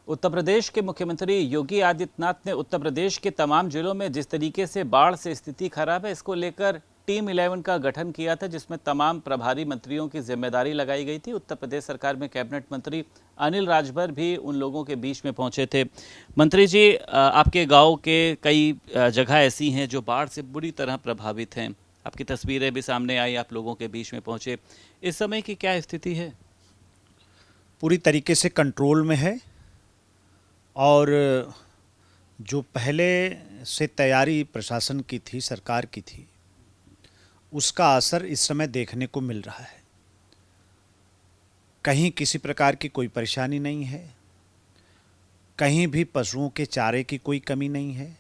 उत्तर प्रदेश के मुख्यमंत्री योगी आदित्यनाथ ने उत्तर प्रदेश के तमाम जिलों में जिस तरीके से बाढ़ से स्थिति खराब है, इसको लेकर टीम 11 का गठन किया था, जिसमें तमाम प्रभारी मंत्रियों की जिम्मेदारी लगाई गई थी। उत्तर प्रदेश सरकार में कैबिनेट मंत्री अनिल राजभर भी उन लोगों के बीच में पहुंचे थे। मंत्री जी, आपके गांव के कई जगह ऐसी हैं जो बाढ़ से बुरी तरह प्रभावित हैं। आपकी तस्वीरें भी सामने आई, आप लोगों के बीच में पहुंचे। इस समय की क्या स्थिति है? पूरी तरीके से कंट्रोल में है और जो पहले से तैयारी प्रशासन की थी, सरकार की थी, उसका असर इस समय देखने को मिल रहा है। कहीं किसी प्रकार की कोई परेशानी नहीं है, कहीं भी पशुओं के चारे की कोई कमी नहीं है।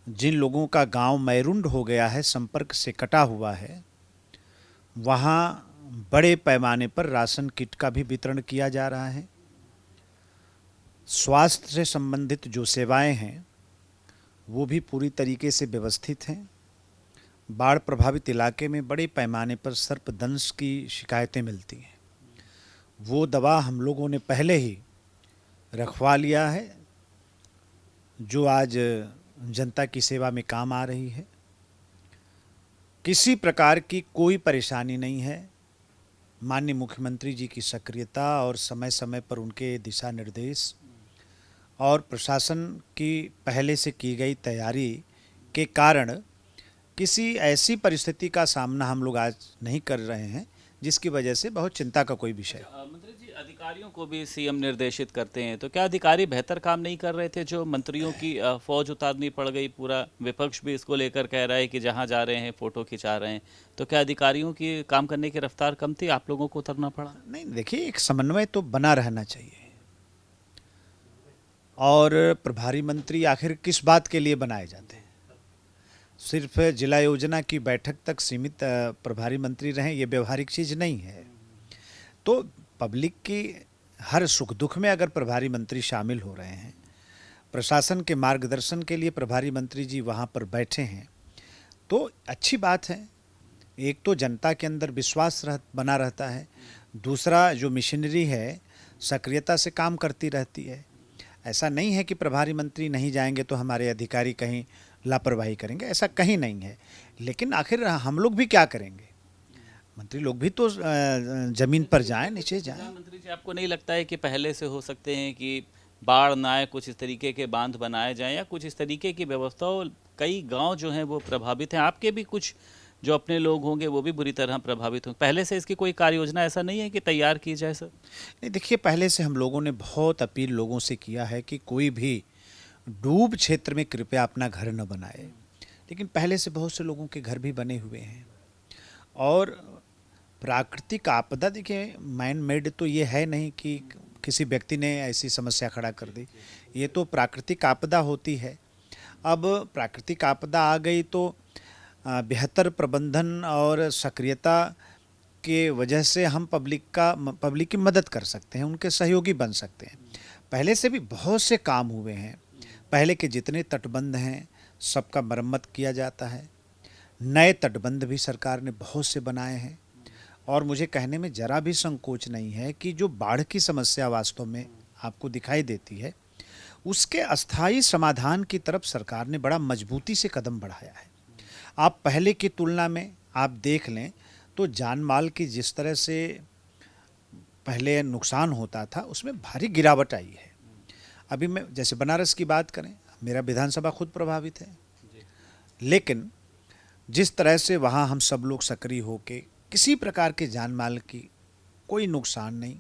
जिन लोगों का गांव मैरुंड हो गया है, संपर्क से कटा हुआ है, वहाँ बड़े पैमाने पर राशन किट का भी वितरण किया जा रहा है। स्वास्थ्य से संबंधित जो सेवाएं हैं वो भी पूरी तरीके से व्यवस्थित हैं। बाढ़ प्रभावित इलाके में बड़े पैमाने पर सर्पदंश की शिकायतें मिलती हैं। वो दवा हम लोगों ने पहले ही रखवा लिया है, जो आज जनता की सेवा में काम आ रही है। किसी प्रकार की कोई परेशानी नहीं है। माननीय मुख्यमंत्री जी की सक्रियता और समय समय पर उनके दिशा निर्देश और प्रशासन की पहले से की गई तैयारी के कारण किसी ऐसी परिस्थिति का सामना हम लोग आज नहीं कर रहे हैं जिसकी वजह से बहुत चिंता का कोई विषय हो। मंत्री जी, अधिकारियों को भी सीएम निर्देशित करते हैं, तो क्या अधिकारी बेहतर काम नहीं कर रहे थे? जो मंत्रियों की फौज उतारनी पड़ गई, पूरा विपक्ष भी इसको लेकर कह रहा है कि जहां जा रहे हैं फोटो खिंचा रहे हैं, तो क्या अधिकारियों की काम करने की रफ्तार कम थी, आप लोगों को उतरना पड़ा? नहीं, देखिए, एक समन्वय तो बना रहना चाहिए। और प्रभारी मंत्री आखिर किस बात के लिए बनाए जाते हैं? सिर्फ जिला योजना की बैठक तक सीमित प्रभारी मंत्री रहें, ये व्यवहारिक चीज़ नहीं है। तो पब्लिक की हर सुख दुख में अगर प्रभारी मंत्री शामिल हो रहे हैं, प्रशासन के मार्गदर्शन के लिए प्रभारी मंत्री जी वहाँ पर बैठे हैं, तो अच्छी बात है। एक तो जनता के अंदर विश्वास बना रहता है, दूसरा जो मशीनरी है सक्रियता से काम करती रहती है। ऐसा नहीं है कि प्रभारी मंत्री नहीं जाएंगे तो हमारे अधिकारी कहीं लापरवाही करेंगे, ऐसा कहीं नहीं है। लेकिन आखिर हम लोग भी क्या करेंगे? मंत्री लोग भी तो जमीन पर जाएं, नीचे जाएं। मंत्री जी, आपको नहीं लगता है कि पहले से हो सकते हैं कि बाढ़ ना आए, कुछ इस तरीके के बांध बनाए जाएं या कुछ इस तरीके की व्यवस्था हो? कई गांव जो हैं वो प्रभावित हैं, आपके भी कुछ जो अपने लोग होंगे वो भी बुरी तरह प्रभावित होंगे। पहले से इसकी कोई कार्य योजना ऐसा नहीं है कि तैयार की जाए सर? नहीं, देखिए, पहले से हम लोगों ने बहुत अपील लोगों से किया है कि कोई भी डूब क्षेत्र में कृपया अपना घर न बनाए। लेकिन पहले से बहुत से लोगों के घर भी बने हुए हैं। और प्राकृतिक आपदा, देखिए, मैन मेड तो ये है नहीं कि किसी व्यक्ति ने ऐसी समस्या खड़ा कर दी। ये तो प्राकृतिक आपदा होती है। अब प्राकृतिक आपदा आ गई तो बेहतर प्रबंधन और सक्रियता के वजह से हम पब्लिक की मदद कर सकते हैं, उनके सहयोगी बन सकते हैं। पहले से भी बहुत से काम हुए हैं। पहले के जितने तटबंध हैं सबका मरम्मत किया जाता है। नए तटबंध भी सरकार ने बहुत से बनाए हैं। और मुझे कहने में ज़रा भी संकोच नहीं है कि जो बाढ़ की समस्या वास्तव में आपको दिखाई देती है, उसके अस्थायी समाधान की तरफ सरकार ने बड़ा मजबूती से कदम बढ़ाया है। आप पहले की तुलना में आप देख लें तो जान माल की जिस तरह से पहले नुकसान होता था, उसमें भारी गिरावट आई है। अभी मैं जैसे बनारस की बात करें, मेरा विधानसभा खुद प्रभावित है, लेकिन जिस तरह से वहाँ हम सब लोग सक्रिय होके किसी प्रकार के जान माल की कोई नुकसान नहीं,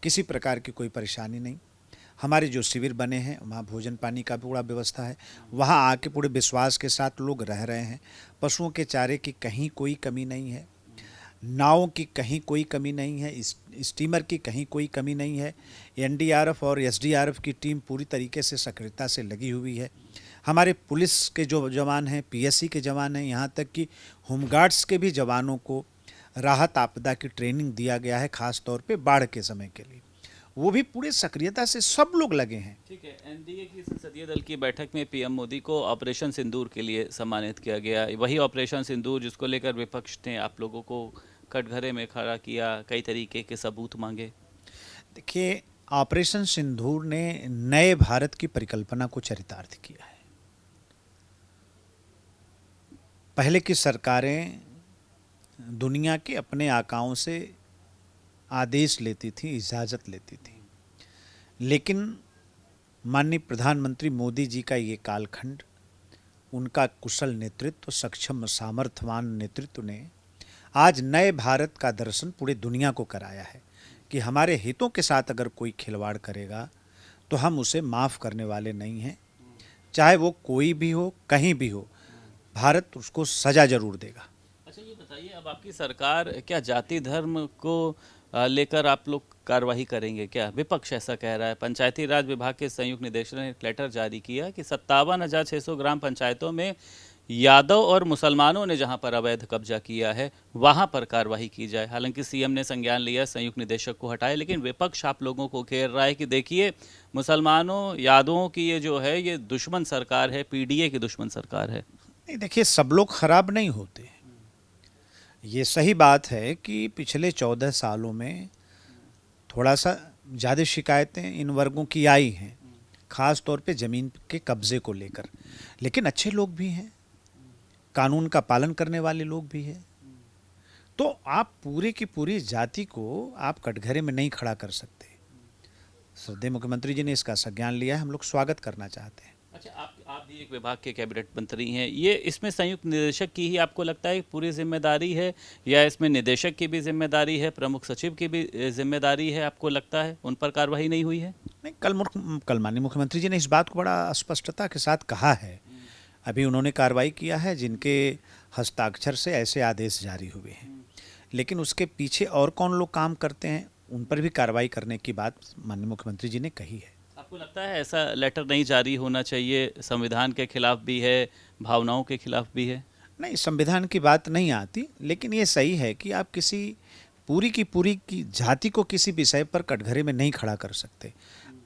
किसी प्रकार की कोई परेशानी नहीं। हमारे जो शिविर बने हैं वहाँ भोजन पानी का पूरा व्यवस्था है। वहाँ आके पूरे विश्वास के साथ लोग रह रहे हैं। पशुओं के चारे की कहीं कोई कमी नहीं है, नाव की कहीं कोई कमी नहीं है, स्टीमर की कहीं कोई कमी नहीं है। एनडीआरएफ और एसडीआरएफ की टीम पूरी तरीके से सक्रियता से लगी हुई है। हमारे पुलिस के जो जवान हैं, पीएससी के जवान हैं, यहाँ तक कि होमगार्ड्स के भी जवानों को राहत आपदा की ट्रेनिंग दिया गया है, खास तौर पे बाढ़ के समय के लिए। वो भी पूरे सक्रियता से सब लोग लगे हैं। ठीक है। एनडीए की संसदीय दल की बैठक में पीएम मोदी को ऑपरेशन सिंदूर के लिए सम्मानित किया गया। वही ऑपरेशन सिंदूर जिसको लेकर विपक्ष ने आप लोगों को कटघरे में खड़ा किया, कई तरीके के सबूत मांगे। देखिए, ऑपरेशन सिंदूर ने नए भारत की परिकल्पना को चरितार्थ किया है। पहले की सरकारें दुनिया के अपने आकाओं से आदेश लेती थी, इजाज़त लेती थी, लेकिन माननीय प्रधानमंत्री मोदी जी का ये कालखंड, उनका कुशल नेतृत्व, सक्षम सामर्थ्यवान नेतृत्व ने आज नए भारत का दर्शन पूरे दुनिया को कराया है कि हमारे हितों के साथ अगर कोई खिलवाड़ करेगा तो हम उसे माफ़ करने वाले नहीं हैं, चाहे वो कोई भी हो, कहीं भी हो, भारत उसको सज़ा ज़रूर देगा। अच्छा, ये बताइए, अब आपकी सरकार क्या जाति धर्म को लेकर आप लोग कार्रवाई करेंगे क्या? विपक्ष ऐसा कह रहा है। पंचायती राज विभाग के संयुक्त निदेशक ने एक लेटर जारी किया कि 57,600 ग्राम पंचायतों में यादव और मुसलमानों ने जहां पर अवैध कब्जा किया है वहां पर कार्रवाई की जाए। हालांकि सीएम ने संज्ञान लिया, संयुक्त निदेशक को हटाया, लेकिन विपक्ष आप लोगों को घेर रहा है कि देखिए मुसलमानों, यादवों की ये जो है ये दुश्मन सरकार है, पीडीए की दुश्मन सरकार है। नहीं, देखिए, सब लोग खराब नहीं होते। ये सही बात है कि पिछले 14 सालों में थोड़ा सा ज़्यादा शिकायतें इन वर्गों की आई हैं, ख़ास तौर पे ज़मीन के कब्ज़े को लेकर, लेकिन अच्छे लोग भी हैं, कानून का पालन करने वाले लोग भी हैं। तो आप पूरे की पूरी जाति को आप कटघरे में नहीं खड़ा कर सकते। श्रद्धेय मुख्यमंत्री जी ने इसका संज्ञान लिया है, हम लोग स्वागत करना चाहते हैं। अच्छा, आप भी एक विभाग के कैबिनेट मंत्री हैं, ये इसमें संयुक्त निदेशक की ही आपको लगता है पूरी जिम्मेदारी है, या इसमें निदेशक की भी जिम्मेदारी है, प्रमुख सचिव की भी जिम्मेदारी है? आपको लगता है उन पर कार्रवाई नहीं हुई है? नहीं, कल माननीय मुख्यमंत्री जी ने इस बात को बड़ा स्पष्टता के साथ कहा है। अभी उन्होंने कार्रवाई किया है जिनके हस्ताक्षर से ऐसे आदेश जारी हुए हैं, लेकिन उसके पीछे और कौन लोग काम करते हैं उन पर भी कार्रवाई करने की बात माननीय मुख्यमंत्री जी ने कही है। आपको लगता है ऐसा लेटर नहीं जारी होना चाहिए? संविधान के खिलाफ भी है, भावनाओं के खिलाफ भी है। नहीं, संविधान की बात नहीं आती, लेकिन ये सही है कि आप किसी पूरी की जाति को किसी विषय पर कटघरे में नहीं खड़ा कर सकते।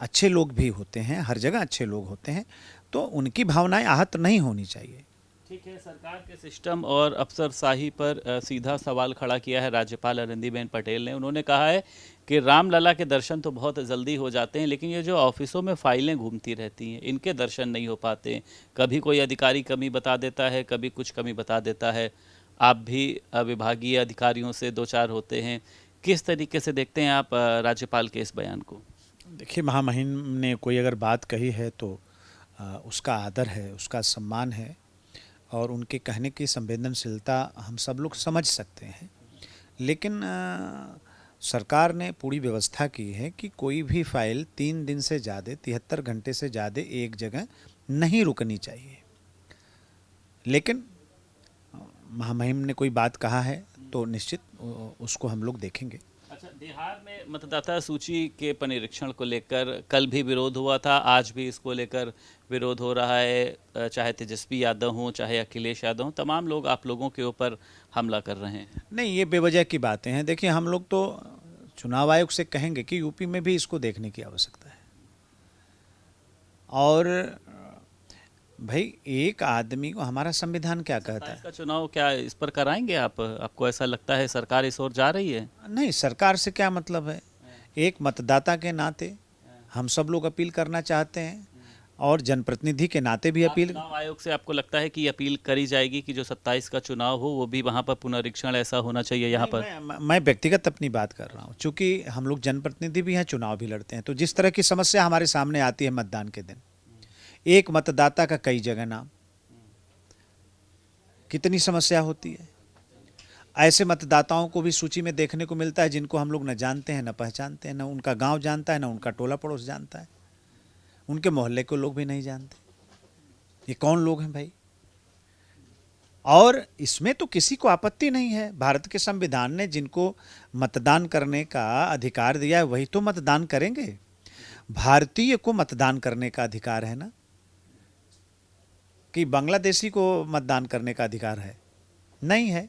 अच्छे लोग भी होते हैं, हर जगह अच्छे लोग होते हैं, तो उनकी भावनाएं आहत नहीं होनी चाहिए। ठीक है, सरकार के सिस्टम और अफसरशाही पर सीधा सवाल खड़ा किया है राज्यपाल आनंदीबेन पटेल ने। उन्होंने कहा है कि रामलला के दर्शन तो बहुत जल्दी हो जाते हैं, लेकिन ये जो ऑफिसों में फाइलें घूमती रहती हैं, इनके दर्शन नहीं हो पाते। कभी कोई अधिकारी कमी बता देता है, कभी कुछ कमी बता देता है। आप भी विभागीय अधिकारियों से दो चार होते हैं, किस तरीके से देखते हैं आप राज्यपाल के इस बयान को? देखिए, महामहिम ने कोई अगर बात कही है तो उसका आदर है, उसका सम्मान है, और उनके कहने की संवेदनशीलता हम सब लोग समझ सकते हैं। लेकिन सरकार ने पूरी व्यवस्था की है कि कोई भी फाइल 3 दिन से ज़्यादा, 73 घंटे से ज़्यादा एक जगह नहीं रुकनी चाहिए। लेकिन महामहिम ने कोई बात कहा है तो निश्चित उसको हम लोग देखेंगे। अच्छा, बिहार में मतदाता सूची के पुनरीक्षण को लेकर कल भी विरोध हुआ था, आज भी इसको लेकर विरोध हो रहा है। चाहे तेजस्वी यादव हों, चाहे अखिलेश यादव हों, तमाम लोग आप लोगों के ऊपर हमला कर रहे हैं। नहीं, ये बेवजह की बातें हैं। देखिए, हम लोग तो चुनाव आयोग से कहेंगे कि यूपी में भी इसको देखने की आवश्यकता है। और भाई, एक आदमी को हमारा संविधान क्या कहता है? इसका चुनाव क्या इस पर कराएंगे आप? आपको ऐसा लगता है सरकार इस ओर जा रही है? नहीं, सरकार से क्या मतलब है? एक मतदाता के नाते हम सब लोग अपील करना चाहते हैं, और जनप्रतिनिधि के नाते भी अपील। चुनाव आयोग से आपको लगता है कि अपील करी जाएगी कि जो 27 का चुनाव हो वो भी वहाँ पर पुनरीक्षण ऐसा होना चाहिए यहाँ पर? मैं व्यक्तिगत अपनी बात कर रहा हूँ, चूँकि हम लोग जनप्रतिनिधि भी हैं, चुनाव भी लड़ते हैं, तो जिस तरह की समस्या हमारे सामने आती है मतदान के दिन, एक मतदाता का कई जगह नाम, कितनी समस्या होती है। ऐसे मतदाताओं को भी सूची में देखने को मिलता है जिनको हम लोग न जानते हैं, न पहचानते हैं, न उनका गांव जानता है, न उनका टोला पड़ोस जानता है, उनके मोहल्ले को लोग भी नहीं जानते। ये कौन लोग हैं भाई? और इसमें तो किसी को आपत्ति नहीं है। भारत के संविधान ने जिनको मतदान करने का अधिकार दिया है वही तो मतदान करेंगे। भारतीय को मतदान करने का अधिकार है ना, कि बांग्लादेशी को मतदान करने का अधिकार है? नहीं है।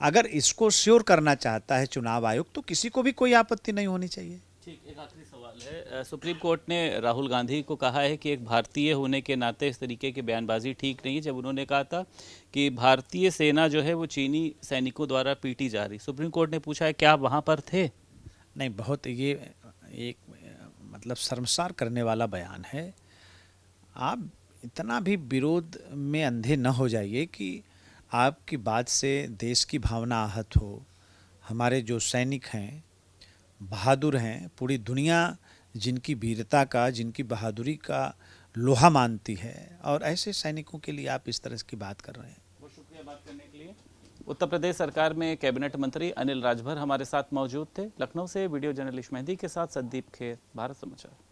अगर इसको श्योर करना चाहता है चुनाव आयोग तो किसी को भी कोई आपत्ति नहीं होनी चाहिए। ठीक, एक आखिरी सवाल है। सुप्रीम कोर्ट ने राहुल गांधी को कहा है कि एक भारतीय होने के नाते इस तरीके की बयानबाजी ठीक नहीं है, जब उन्होंने कहा था कि भारतीय सेना जो है वो चीनी सैनिकों द्वारा पीटी जा रही। सुप्रीम कोर्ट ने पूछा है क्या आप वहाँ पर थे? नहीं, बहुत ये एक मतलब शर्मसार करने वाला बयान है। आप इतना भी विरोध में अंधे न हो जाइए कि आपकी बात से देश की भावना आहत हो। हमारे जो सैनिक हैं, बहादुर हैं, पूरी दुनिया जिनकी वीरता का, जिनकी बहादुरी का लोहा मानती है, और ऐसे सैनिकों के लिए आप इस तरह की बात कर रहे हैं। बहुत शुक्रिया बात करने के लिए। उत्तर प्रदेश सरकार में कैबिनेट मंत्री अनिल राजभर हमारे साथ मौजूद थे। लखनऊ से वीडियो जर्नलिस्ट मेहदी के साथ संदीप खेर, भारत समाचार।